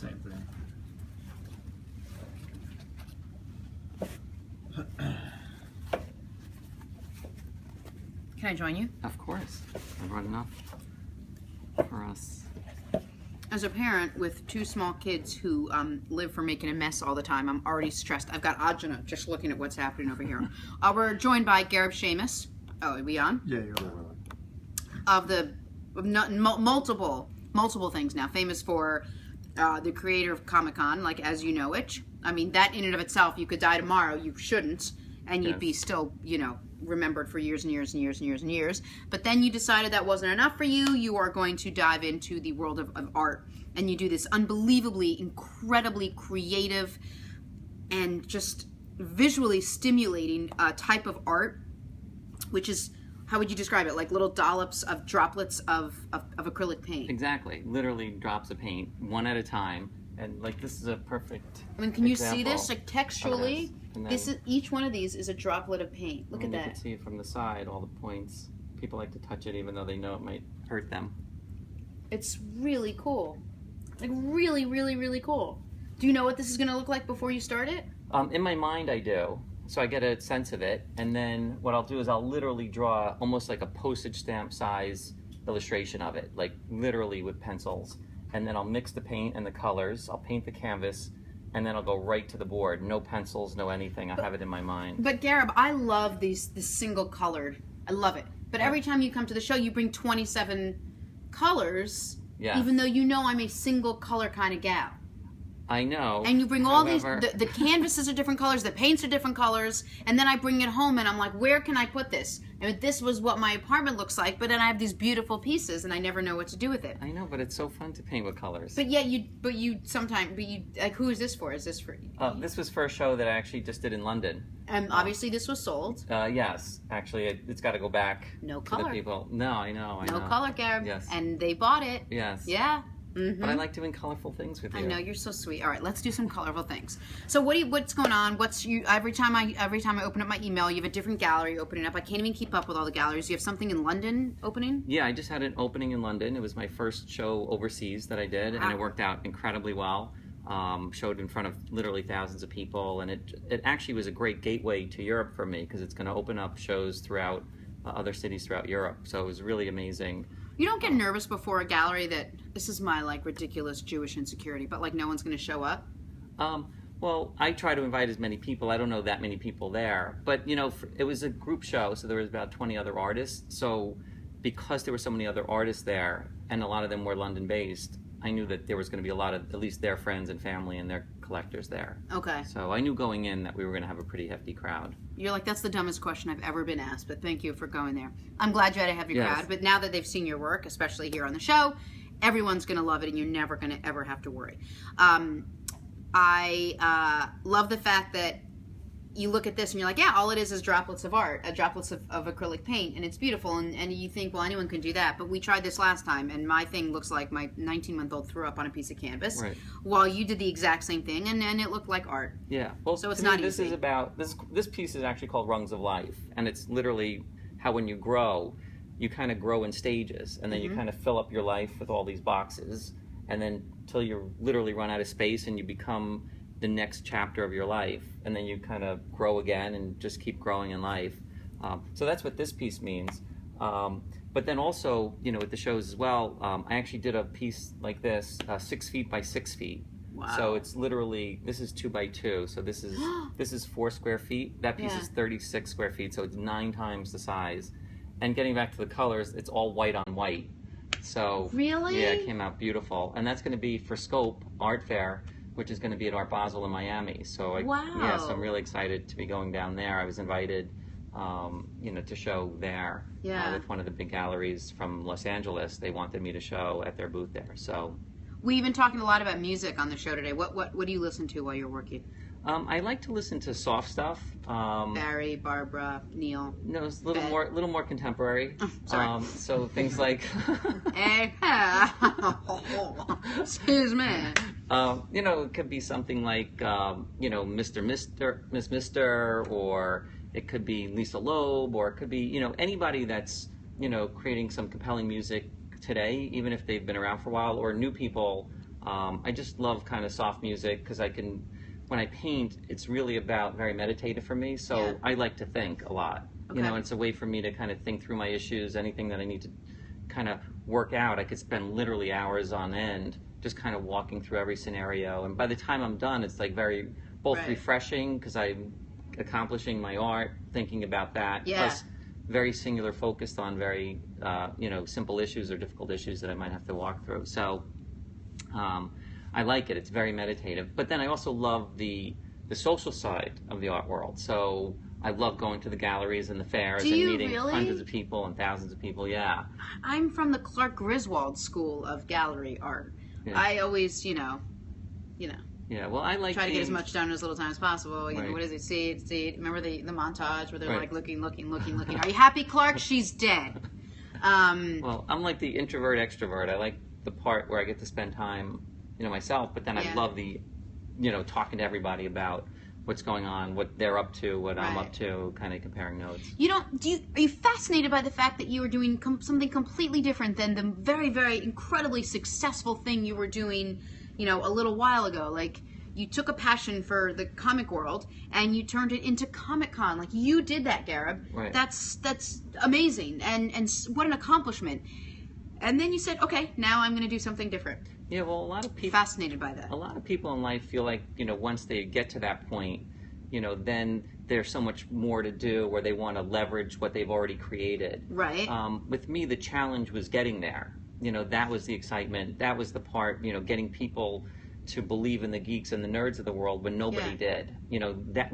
same thing. Can I join you? Of course. I brought enough for us. As a parent with two small kids who live for making a mess all the time, I'm already stressed. I've got ajna just looking at what's happening over here. We're joined by Gareb Shamus. Oh, are we on? Yeah, you're on. Multiple things now. Famous for the creator of Comic-Con, like As You Know It. I mean, that in and of itself, you could die tomorrow. You shouldn't. And you'd be still, you know, remembered for years and years and years and years and years. But then you decided that wasn't enough for you. You are going to dive into the world of art. And you do this unbelievably, incredibly creative and just visually stimulating type of art, which is, how would you describe it? Like little dollops of droplets of acrylic paint. Exactly. Literally drops of paint, one at a time. And like this is a perfect I mean, can you example see this? Like texturally, this is each one of these is a droplet of paint. Look at that. You can see it from the side, all the points. People like to touch it even though they know it might hurt them. It's really cool. Like really, really, really cool. Do you know what this is going to look like before you start it? In my mind I do. So I get a sense of it, and then what I'll do is I'll literally draw almost like a postage stamp size illustration of it, like literally with pencils. And then I'll mix the paint and the colors, I'll paint the canvas, and then I'll go right to the board. No pencils, no anything, I have it in my mind. But Gareb, I love this single colored, I love it. But every time you come to the show, you bring 27 colors, even though you know I'm a single color kind of gal. I know. And you bring all these, the canvases are different colors, the paints are different colors, and then I bring it home and I'm like, where can I put this? And this was what my apartment looks like, but then I have these beautiful pieces and I never know what to do with it. I know, but it's so fun to paint with colors. But yeah, like, who is this for? Is this for? This was for a show that I actually just did in London. And obviously this was sold. Yes, actually it's got to go back to the people. No, I know. No color, Gareb. Yes. And they bought it. Yes. Yeah. But I like doing colorful things with you. I know, you're so sweet. All right, let's do some colorful things. So what's going on? Every time I open up my email, you have a different gallery opening up. I can't even keep up with all the galleries. You have something in London opening? Yeah, I just had an opening in London. It was my first show overseas that I did, and it worked out incredibly well. Showed in front of literally thousands of people, and it actually was a great gateway to Europe for me because it's going to open up shows throughout other cities throughout Europe. So it was really amazing. You don't get nervous before a gallery that, this is my like ridiculous Jewish insecurity, but like no one's going to show up? Well, I try to invite as many people. I don't know that many people there. But, you know, it was a group show, so there was about 20 other artists. So because there were so many other artists there, and a lot of them were London-based, I knew that there was going to be a lot of, at least their friends and family and their collectors there. Okay. So I knew going in that we were going to have a pretty hefty crowd. You're like, that's the dumbest question I've ever been asked, but thank you for going there. I'm glad you had a hefty crowd, but now that they've seen your work, especially here on the show, everyone's going to love it and you're never going to ever have to worry. I love the fact that you look at this and you're like, yeah, all it is droplets of art, droplets of acrylic paint, and it's beautiful, and you think, well, anyone can do that, but we tried this last time, and my thing looks like my 19-month-old threw up on a piece of canvas, while you did the exact same thing, and it looked like art. Yeah, well, so it's not this easy. Is about, this piece is actually called Rungs of Life, and it's literally how when you grow, you kind of grow in stages, and then you kind of fill up your life with all these boxes, and then till you literally run out of space and you become the next chapter of your life, and then you kind of grow again and just keep growing in life. So that's what this piece means. But then also, you know, with the shows as well, I actually did a piece like this, 6 feet by 6 feet. Wow. So it's literally, this is 2 by 2. So this is 4 square feet. That piece is 36 square feet. So it's 9 times the size. And getting back to the colors, it's all white on white. So really, yeah, it came out beautiful. And that's going to be for Scope Art Fair, which is going to be at Art Basel in Miami. So yes, I'm really excited to be going down there. I was invited, you know, to show there with one of the big galleries from Los Angeles. They wanted me to show at their booth there. So we've been talking a lot about music on the show today. What do you listen to while you're working? I like to listen to soft stuff. Barry, Barbara, Neil. No, it's a little more contemporary. Sorry. So things like. Excuse me. You know, it could be something like, you know, Miss Mister, or it could be Lisa Loeb, or it could be, you know, anybody that's, you know, creating some compelling music today, even if they've been around for a while, or new people I just love kind of soft music because when I paint, it's really about very meditative for me. So I like to think a lot. Okay. You know, it's a way for me to kind of think through my issues, anything that I need to kind of work out. I could spend literally hours on end just kind of walking through every scenario. And by the time I'm done, it's like both refreshing because I'm accomplishing my art, thinking about that. Yeah. Plus, very singular, focused on very, simple issues or difficult issues that I might have to walk through. So I like it. It's very meditative. But then I also love the social side of the art world. So I love going to the galleries and the fairs and meeting hundreds of people and thousands of people. Yeah. I'm from the Clark Griswold School of Gallery Art. Yeah. I always, Yeah, well, I like try to get as much done in as little time as possible. You know, what is it? See. Remember the montage where they're like looking. Are you happy, Clark? She's dead. Well, I'm like the introvert extrovert. I like the part where I get to spend time, myself. But then I love the, talking to everybody about what's going on, what they're up to, what I'm up to, kind of comparing notes. Are you fascinated by the fact that you were doing something completely different than the very, very incredibly successful thing you were doing, a little while ago? Like, you took a passion for the comic world and you turned it into Comic-Con. Like, you did that, Gareb. Right. That's amazing, and what an accomplishment. And then you said, okay, now I'm going to do something different. Yeah, well, a lot of people fascinated by that. A lot of people in life feel like, once they get to that point, then there's so much more to do, where they want to leverage what they've already created. Right. With me, the challenge was getting there. That was the excitement. That was the part, getting people to believe in the geeks and the nerds of the world when nobody did. That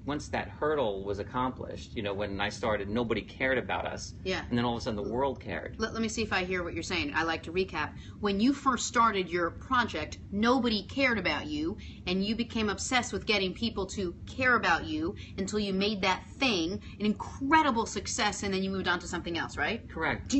once that hurdle was accomplished, when I started, nobody cared about us. Yeah. And then all of a sudden the world cared. Let me see if I hear what you're saying. I like to recap. When you first started your project, nobody cared about you, and you became obsessed with getting people to care about you until you made that thing an incredible success, and then you moved on to something else, right? Correct.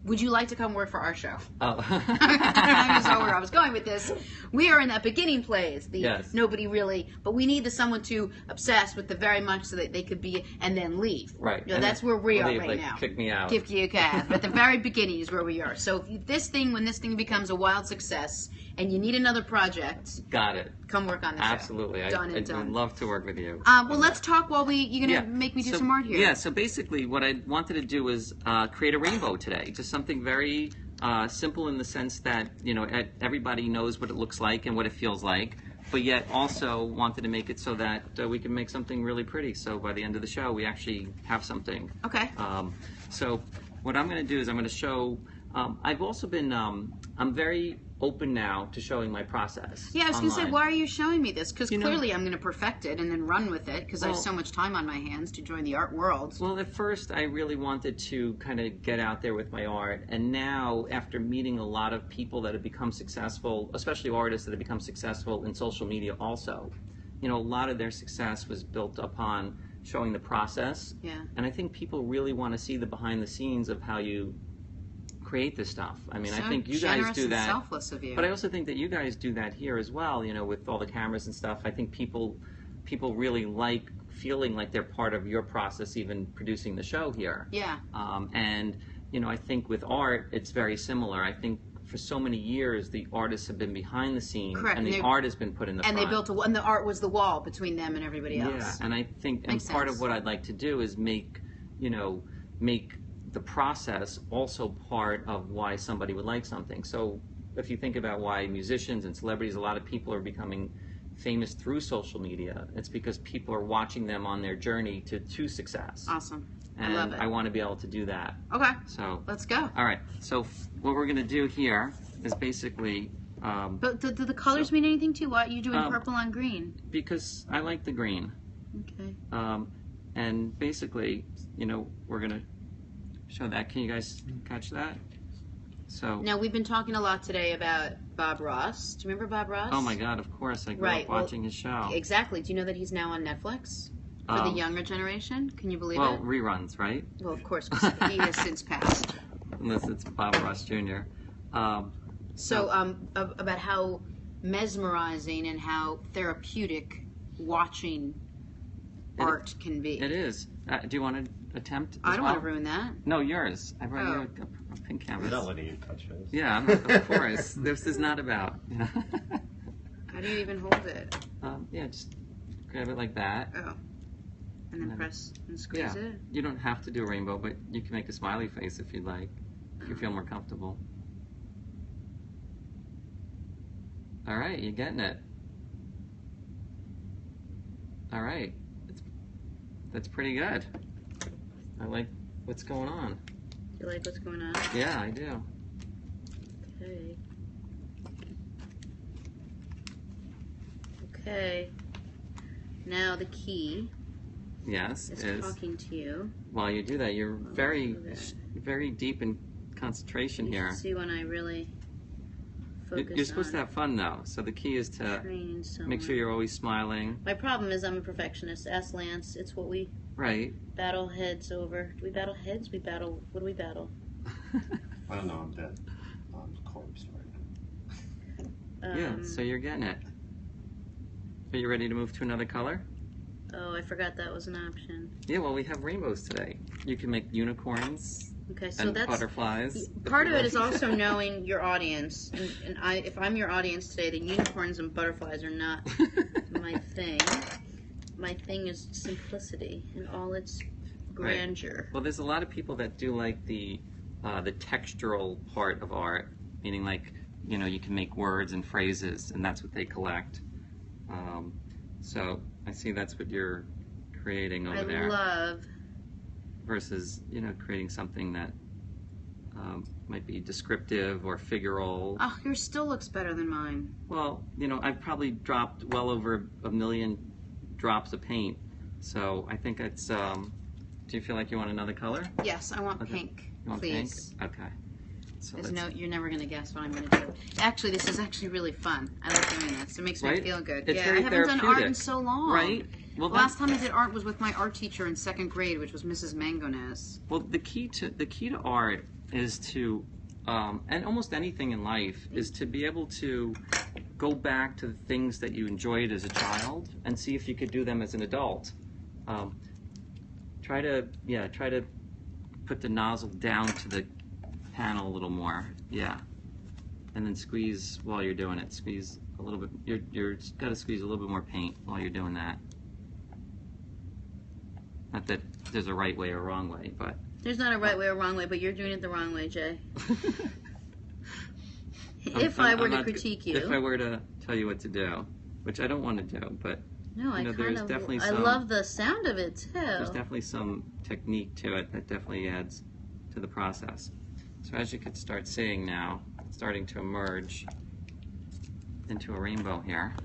Would you like to come work for our show? Oh. I know where I was going with this. We are in that beginning phase. Yes. Nobody really, but we need someone to obsess with the very much so that they could be and then leave. Right. That's where we are right now. Kick me out. Kick you out. But the very beginning is where we are. So if when this thing becomes a wild success and you need another project, got it. Come work on the show. Absolutely. I'd love to work with you. Well, let's talk while you're going to make me do some art here. Yeah, so basically what I wanted to do was create a rainbow today. Just something very simple in the sense that, everybody knows what it looks like and what it feels like, but yet also wanted to make it so that we can make something really pretty. So by the end of the show, we actually have something. Okay. So what I'm going to do is I'm going to show, I've also been, I'm very open now to showing my process. Yeah, I was going to say, why are you showing me this? Because clearly I'm going to perfect it and then run with it, because I have so much time on my hands to join the art world. Well, at first I really wanted to kind of get out there with my art, and now after meeting a lot of people that have become successful, especially artists that have become successful in social media also, a lot of their success was built upon showing the process. Yeah. And I think people really want to see the behind the scenes of how you create this stuff. I mean, I think you guys do that. Selfless of you. But I also think that you guys do that here as well, with all the cameras and stuff. I think people really like feeling like they're part of your process, even producing the show here. Yeah. And, I think with art, it's very similar. I think for so many years, the artists have been behind the scenes. Correct. And the art has been put in the front. And they built and the art was the wall between them and everybody else. Yeah, and I think, part of what I'd like to do is make the process also part of why somebody would like something. So if you think about why musicians and celebrities, a lot of people are becoming famous through social media, it's because people are watching them on their journey to success. Awesome. And I love it. I want to be able to do that. Okay. So let's go. All right. So what we're going to do here is basically... but do the colors mean anything to you? Why are you doing purple on green? Because I like the green. Okay. And basically, we're going to show that. Can you guys catch that? So now we've been talking a lot today about Bob Ross. Do you remember Bob Ross? Oh my God! Of course, I grew up watching his show. Exactly. Do you know that he's now on Netflix for the younger generation? Can you believe it? Well, reruns, right? Well, of course, because he has since passed. Unless it's Bob Ross Jr. About how mesmerizing and how therapeutic watching art can be. It is. Do you want to attempt? I don't want to ruin that. No, yours. I brought you pink canvas. I'm not letting you touch this. Yeah, of course. This is not about. How do you even hold it? Yeah, just grab it like that. Oh. And then press and squeeze it? You don't have to do a rainbow, but you can make a smiley face if you'd like, if you feel more comfortable. All right, you're getting it. All right. That's pretty good. I like what's going on. You like what's going on? Yeah, I do. Okay. Okay. Now the key. Yes, is talking to you. While you do that, you're very deep in concentration you here. See when I really focus. You're supposed to have fun though, so the key is to make sure you're always smiling. My problem is I'm a perfectionist. Ask Lance. It's what we battle heads over. Do we battle heads? We battle. What do we battle? I don't know. I'm dead. I'm corpse right now. Yeah. So you're getting it. Are you ready to move to another color? Oh, I forgot that was an option. Yeah, well, we have rainbows today. You can make unicorns and butterflies. Part of it is also knowing your audience. And if I'm your audience today, then unicorns and butterflies are not my thing. My thing is simplicity and all its grandeur. Right. Well, there's a lot of people that do like the textural part of art, meaning like, you know, you can make words and phrases, and that's what they collect. So I see that's what you're creating over there. I love. Versus, you know, creating something that might be descriptive or figural. Oh, yours still looks better than mine. Well, you know, I've probably dropped well over 1 million drops of paint. So I think it's, do you feel like you want another color? Yes, I want pink. You want please. Pink? Okay. So you're never going to guess what I'm going to do. Actually, this is actually really fun. I like doing this. It makes me feel good. It's I haven't done art in so long. Right? Well, last time I did art was with my art teacher in 2nd grade, which was Mrs. Mangonez. Well, the key to art is to, and almost anything in life, is to be able to go back to the things that you enjoyed as a child and see if you could do them as an adult. Try to put the nozzle down to the panel a little more, and then squeeze while you're doing it. Squeeze a little bit. You're got to squeeze a little bit more paint while you're doing that. Not that there's a right way or wrong way, but there's not a right way or wrong way, but you're doing it the wrong way, Jay. If I were to critique you, if I were to tell you what to do, which I don't want to do, but no, I love the sound of it too. There's definitely some technique to it that definitely adds to the process. So as you can start seeing now, it's starting to emerge into a rainbow here.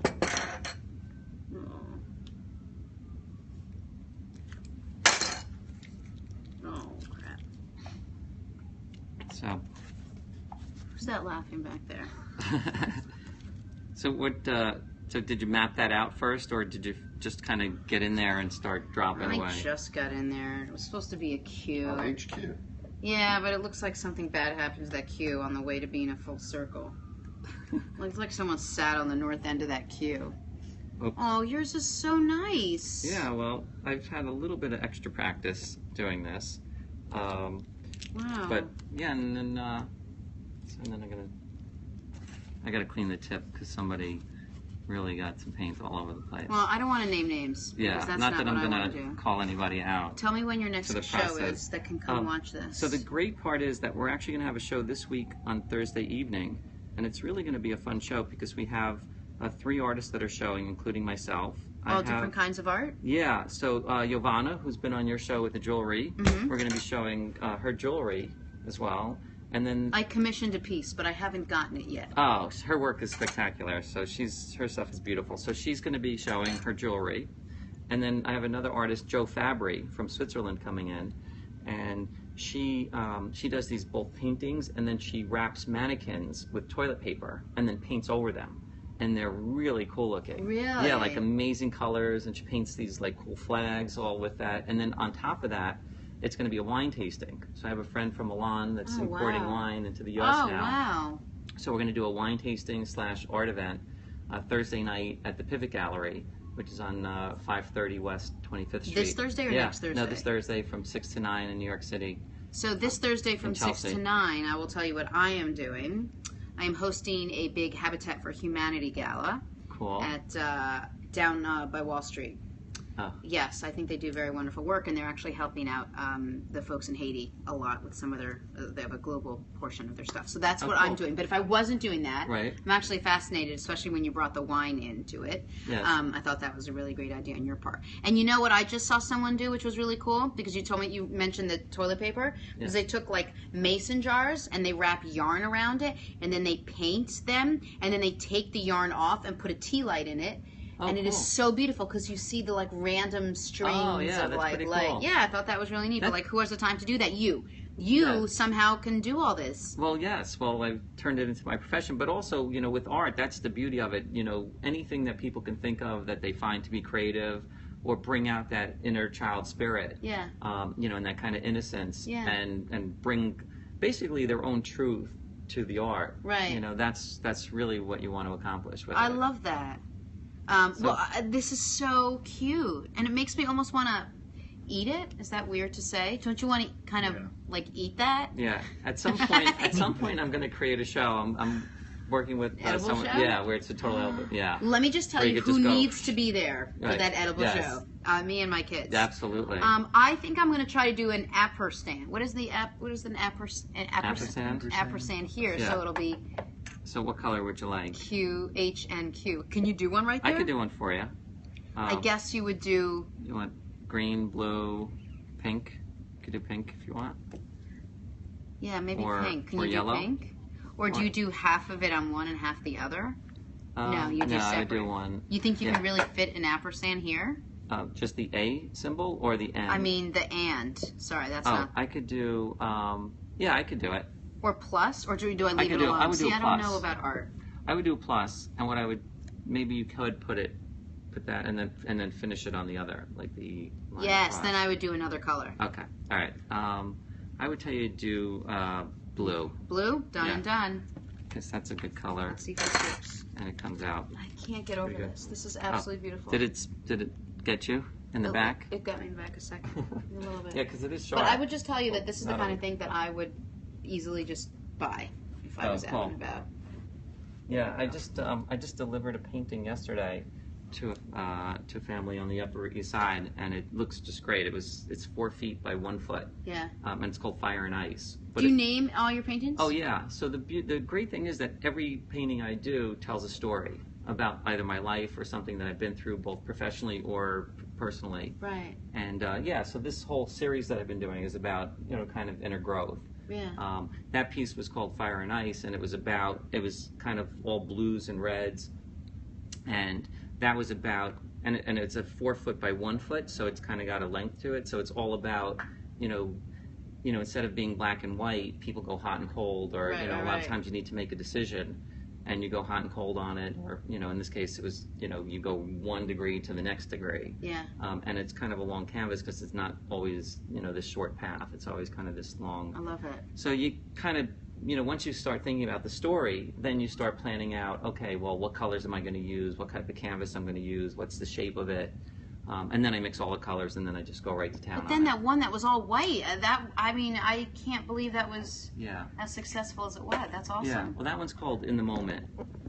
Oh, crap. So. Who's that laughing back there? So so did you map that out first, or did you just kind of get in there and start dropping away? I just got in there. It was supposed to be a Q. HQ. Yeah, but it looks like something bad happens to that Q on the way to being a full circle. Looks like someone sat on the north end of that Q. Oops. Oh, yours is so nice. Yeah, well, I've had a little bit of extra practice doing this. Wow. But yeah, and then I gotta clean the tip because somebody really got some paint all over the place. Well, I don't want to name names. Yeah, that's not that I'm gonna call anybody out. Tell me when your next show is that can come watch this. So the great part is that we're actually going to have a show this week on Thursday evening, and it's really going to be a fun show because we have 3 artists that are showing, including myself. All different kinds of art? Yeah, so Giovanna, who's been on your show with the jewelry, we're going to be showing her jewelry as well. And then I commissioned a piece, but I haven't gotten it yet. Oh, her work is spectacular. So her stuff is beautiful. So she's going to be showing her jewelry. And then I have another artist, Joe Fabry from Switzerland, coming in, and she does these both paintings, and then she wraps mannequins with toilet paper and then paints over them. And they're really cool looking. Really? Yeah, like amazing colors, and she paints these like cool flags all with that. And then on top of that, it's going to be a wine tasting. So I have a friend from Milan that's importing wine into the U.S. now. Wow. So we're going to do a wine tasting / art event Thursday night at the Pivot Gallery, which is on 530 West 25th Street. This Thursday or next Thursday? No, this Thursday from 6 to 9 in New York City. So this Thursday from 6 Chelsea. to 9, I will tell you what I am doing. I am hosting a big Habitat for Humanity gala Cool. at down by Wall Street. Oh. Yes, I think they do very wonderful work, and they're actually helping out the folks in Haiti a lot with some of their. They have a global portion of their stuff, so that's what cool. I'm doing. But if I wasn't doing that, Right. I'm actually fascinated, especially when you brought the wine into it. Yes. I thought that was a really great idea on your part. And you know what I just saw someone do, which was really cool, because you mentioned the toilet paper, because they took like mason jars and they wrap yarn around it, and then they paint them, and then they take the yarn off and put a tea light in it. Oh, And it is cool. so beautiful because you see the like random strings Oh, yeah, of that's like, pretty like cool. yeah, I thought that was really neat. But That's- like, who has the time to do that? You Yeah. somehow can do all this. Well, yes. Well, I've turned it into my profession, but also, you know, with art, that's the beauty of it. You know, anything that people can think of that they find to be creative or bring out that inner child spirit, Yeah, you know, and that kind of innocence, Yeah. and bring basically their own truth to the art. Right. You know, that's really what you want to accomplish with I it. love that. So- This is so cute, and it makes me almost want to eat it. Is that weird to say? Don't you want to kind of like eat that? Yeah. At some point, I'm going to create a show. I'm working with Edible someone. show? Yeah, where it's a total edible. Yeah. Let me just tell Where you you could who just go- needs to be there for Right. that edible Yes. show. Me and my kids. Absolutely. I think I'm going to try to do an ampersand. What is an ampersand here? Yeah. So it'll be So what color would you like? Q, H, and Q. Can you do one right there? I could do one for you. I guess you would do. You want green, blue, pink? You could do pink if you want. Yeah, maybe Or- pink. Can or you yellow? do pink? Or do Or- you do half of it on one and half the other? No, you do No, I would separate. do one. You think you Yeah. can really fit an ampersand here? Just the A symbol or the N? I mean the and. Sorry, that's Oh, not. I could do. Yeah, I could do it. Or plus, or do I leave could it do- alone? I would do See, a I don't plus. know about art. I would do a plus, and what I would maybe you could put that, and then finish it on the other, like the. line Yes, across. then I would do another color. Okay. All right. I would tell you to do blue, Blue, done Yeah. and done. because that's a good color, Let's see if it sticks. and it comes out. I can't get over Pretty good. this. This is absolutely beautiful. Did it get you in the It- back? It got me in the back a second. A little bit. Yeah, because it is sharp. But I would just tell you that this is the Not kind a- of thing that I would easily just buy if I Oh, was out cool. and about. Yeah, I just delivered a painting yesterday to a family on the Upper East Side, and it looks just great. It's 4 feet by 1 foot, Yeah. and it's called Fire and Ice. But Do you name all your paintings? oh yeah, so the great thing is that every painting I do tells a story about either my life or something that I've been through, both professionally or personally. Right. And yeah, so this whole series that I've been doing is about kind of inner growth. Yeah. That piece was called Fire and Ice, and it was kind of all blues and reds, and that was about, and it's a 4 foot by 1 foot, so it's kind of got a length to it. So it's all about, instead of being black and white, people go hot and cold, or Right, a lot right. of times you need to make a decision, and you go hot and cold on it, or in this case it was, you go 1 degree to the next degree. Yeah. And it's kind of a long canvas because it's not always, this short path. It's always kind of this long. I love it. So you kind of, once you start thinking about the story, then you start planning out, okay, well, what colors am I going to use? What type of canvas I'm going to use? What's the shape of it? And then I mix all the colors, and then I just go right to town But then on that one that was all white, I can't believe that was it. Yeah. as successful as it was. That's awesome. Yeah. Well, that one's called In the Moment.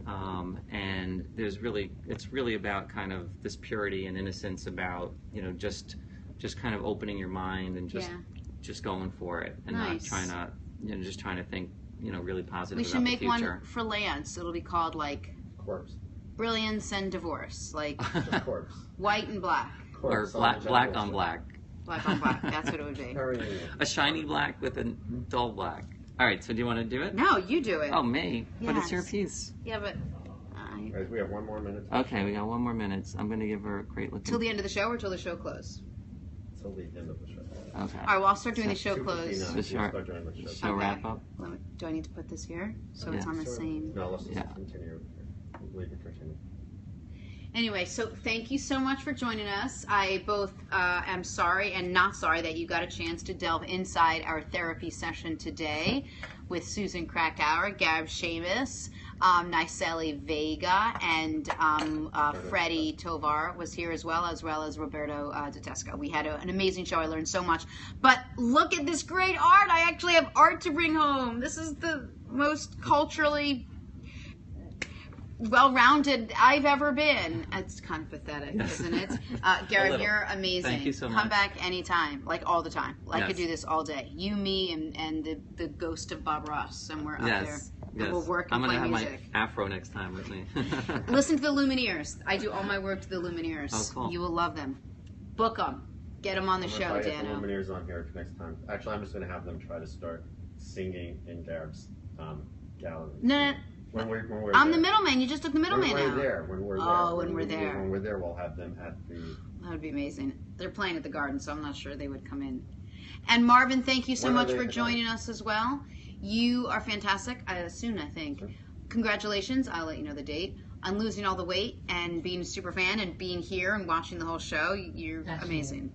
And it's really about kind of this purity and innocence about, just kind of opening your mind and just going for it, and Nice. not trying to, just trying to think, really positive We about should make the future. one for Lance. It'll be called like Corpse. Brilliance and Divorce, like Just corpse. white and black, Or Corpse black general on store. black. black on black. That's what it would be. Very- A shiny black with a dull black. All right, so do you want to do it? No, you do it. Oh, me. But it's your Yes. piece. Yeah, but Guys, we have 1 more minute. Okay, we got 1 more minute. I'm going to give her a great looking. till the end of the show or till the show close. Till the end of the show. Okay. All right, well, I'll start doing the show 2:59. close. The short- Start doing the show. Show Okay. wrap up. Do I need to put this here so it's Yeah. on the Sure. same? No, let's just Yeah. continue. Leave it continue. Anyway, so thank you so much for joining us. I both am sorry and not sorry that you got a chance to delve inside our therapy session today with Susan Krakauer, Gareb, Shamus. Niceli Vega, and Freddie Tovar was here as well as Roberto DeTesco. We had an amazing show. I learned so much. But look at this great art. I actually have art to bring home. This is the most culturally well-rounded I've ever been. It's kind of pathetic, isn't it? Gareb, you're amazing. Thank you so much. Come back anytime, like all the time. I Yes. could do this all day. You, me, and the ghost of Bob Ross somewhere up there. Yes. And we'll work I'm and gonna play have music. my afro next time with me. Listen to the Lumineers. I do all my work to the Lumineers. Oh, cool. You will love them. Book them. Get them on the I'm show, gonna try to get the Dano. Lumineers on here next time. Actually, I'm just going to have them try to start singing in Gareb's gallery. No, When we're I'm there. the middleman. You just took the middleman when out. we're there. When we're there. Oh, when we're there. When we're there, we'll have them at the... That would be amazing. They're playing at the Garden, so I'm not sure they would come in. And Marvin, thank you so When are much they for at the joining us as well. You are fantastic. Soon, I think. Sure. Congratulations. I'll let you know the date. On losing all the weight and being a super fan and being here and watching the whole show. You're amazing.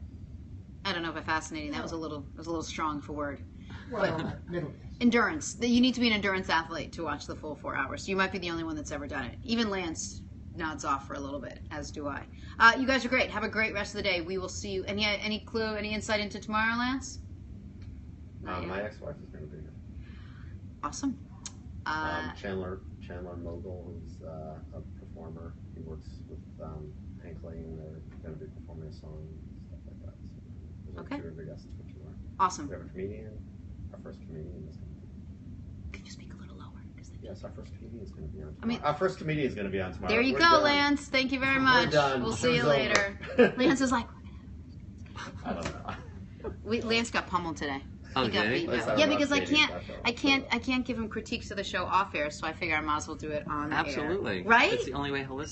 I don't know if fascinating. That was a little strong for word. Well, middle. Endurance. You need to be an endurance athlete to watch the full 4 hours. You might be the only one that's ever done it. Even Lance nods off for a little bit, as do I. You guys are great. Have a great rest of the day. We will see you. Any clue, any insight into tomorrow, Lance? Not yet. my ex-wife is going to be here. Awesome. Chandler Mogul, who's a performer. He works with Hank Lane. They're going to be performing a song and stuff like that. So Okay. two of the guests for tomorrow. Awesome. We have a comedian. Our first comedian is going to be... Can you speak a little lower? Yes, our first comedian is going to be on tomorrow. I mean- our first comedian is going to be on tomorrow. There you We're go, done. Lance. Thank you very much. done. We'll see you Show's later. over. Lance is like, I don't know. Lance got pummeled today. Oh, He got did he? beaten Let's up. have Yeah, him because on I stage, can't, that's all. I can't give him critiques of the show off air, so I figure I might as well do it on air. Absolutely. Right? It's the only way he'll listen.